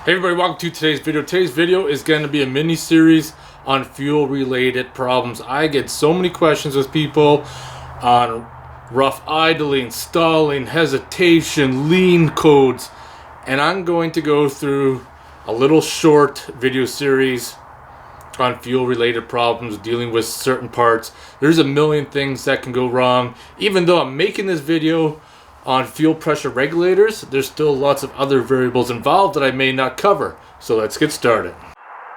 Hey everybody, welcome to today's video. Today's video is going to be a mini series on fuel related problems. I get so many questions with people on rough idling, stalling, hesitation, lean codes, and I'm going to go through a little short video series on fuel related problems, dealing with certain parts. There's a million things that can go wrong. Even though I'm making this video on fuel pressure regulators, there's still lots of other variables involved that I may not cover. So let's get started.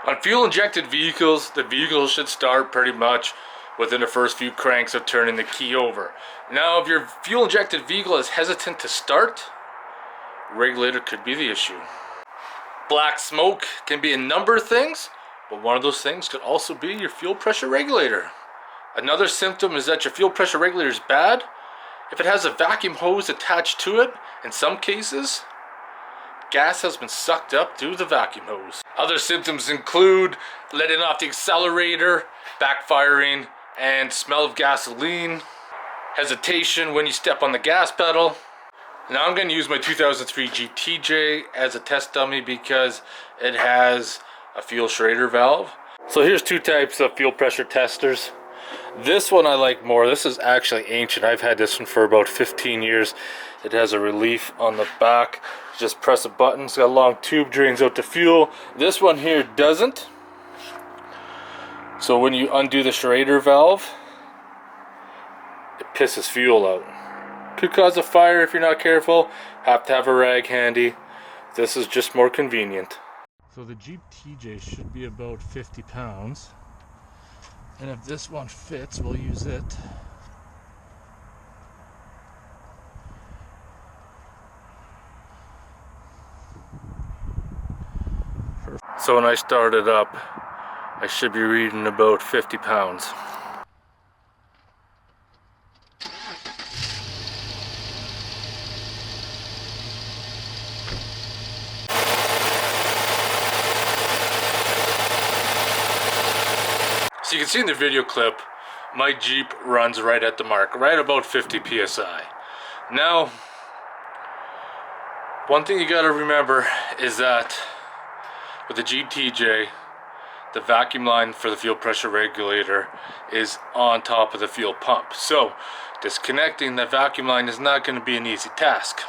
On fuel injected vehicles, the vehicle should start pretty much within the first few cranks of turning the key over. Now, if your fuel injected vehicle is hesitant to start, regulator could be the issue. Black smoke can be a number of things, but one of those things could also be your fuel pressure regulator. Another symptom is that your fuel pressure regulator is bad if it has a vacuum hose attached to it. In some cases, gas has been sucked up through the vacuum hose. Other symptoms include letting off the accelerator, backfiring, and smell of gasoline, hesitation when you step on the gas pedal. Now I'm going to use my 2003 GTJ as a test dummy because it has a fuel Schrader valve. So here's two types of fuel pressure testers. This one I like more. This is actually ancient. I've had this one for about 15 years. It has a relief on the back. Just press a button. It's got a long tube, drains out the fuel. This one here doesn't. So when you undo the Schrader valve, it pisses fuel out. Could cause a fire if you're not careful. Have to have a rag handy. This is just more convenient. So the Jeep TJ should be about 50 pounds. And if this one fits, we'll use it. So when I start it up, I should be reading about 50 pounds. So you can see in the video clip, my Jeep runs right at the mark, right about 50 psi. Now, one thing you gotta remember is that with the Jeep TJ, the vacuum line for the fuel pressure regulator is on top of the fuel pump. So disconnecting the vacuum line is not going to be an easy task.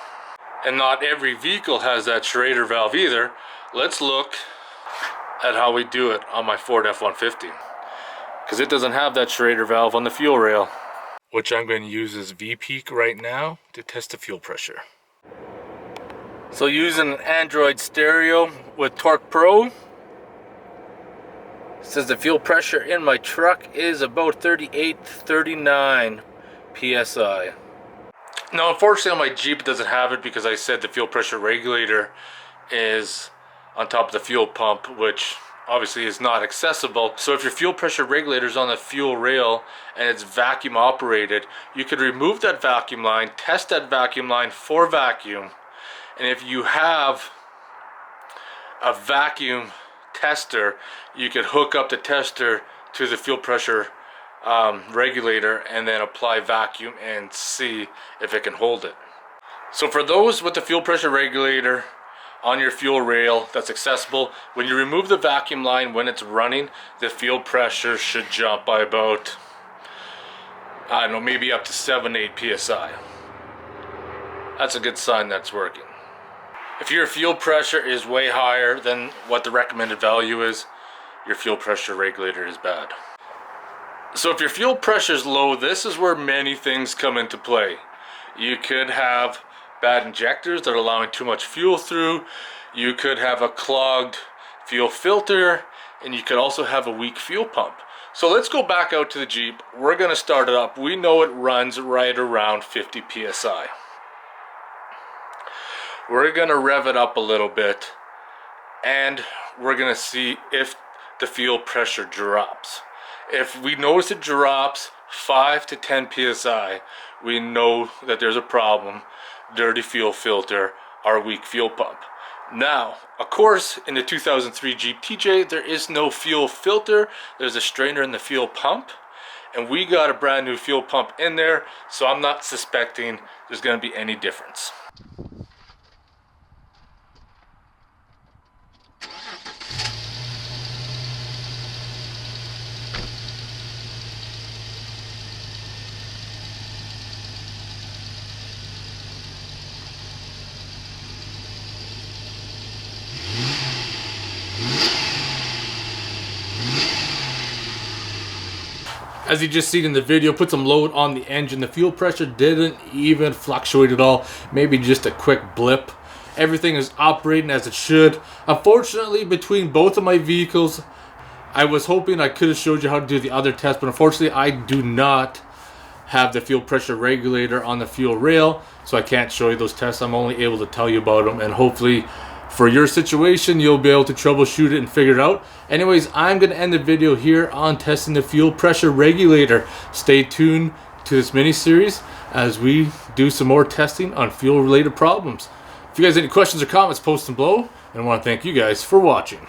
And not every vehicle has that Schrader valve either. Let's look at how we do it on my Ford F-150. Because it doesn't have that Schrader valve on the fuel rail, which I'm going to use as V-Peak right now to test the fuel pressure. So using an Android stereo with Torque Pro, says the fuel pressure in my truck is about 38, 39 psi. Now unfortunately on my Jeep it doesn't have it because I said the fuel pressure regulator is on top of the fuel pump, which obviously is not accessible. So if your fuel pressure regulator is on the fuel rail and it's vacuum operated, you could remove that vacuum line, test that vacuum line for vacuum, and if you have a vacuum tester, you could hook up the tester to the fuel pressure regulator and then apply vacuum and see if it can hold it. So for those with the fuel pressure regulator on your fuel rail that's accessible, when you remove the vacuum line when it's running, the fuel pressure should jump by about, I don't know, maybe up to 7-8 psi. That's a good sign that's working. If your fuel pressure is way higher than what the recommended value is, your fuel pressure regulator is bad. So if your fuel pressure is low, this is where many things come into play. You could have bad injectors that are allowing too much fuel through. You could have a clogged fuel filter, and you could also have a weak fuel pump. So let's go back out to the Jeep. We're going to start it up. We know it runs right around 50 psi. We're going to rev it up a little bit, and we're going to see if the fuel pressure drops. If we notice it drops 5 to 10 psi, we know that there's a problem. Dirty fuel filter, our weak fuel pump. Now, of course, in the 2003 Jeep TJ, there is no fuel filter. There's a strainer in the fuel pump, and we got a brand new fuel pump in there, so I'm not suspecting there's going to be any difference. As you just seen in the video, put some load on the engine. The fuel pressure didn't even fluctuate at all. Maybe just a quick blip. Everything is operating as it should. Unfortunately, between both of my vehicles, I was hoping I could have showed you how to do the other test, but unfortunately I do not have the fuel pressure regulator on the fuel rail, so I can't show you those tests. I'm only able to tell you about them, and hopefully for your situation you'll be able to troubleshoot it and figure it out. Anyways, I'm going to end the video here on testing the fuel pressure regulator. Stay tuned to this mini series as we do some more testing on fuel related problems. If you guys have any questions or comments, post them below, and I want to thank you guys for watching.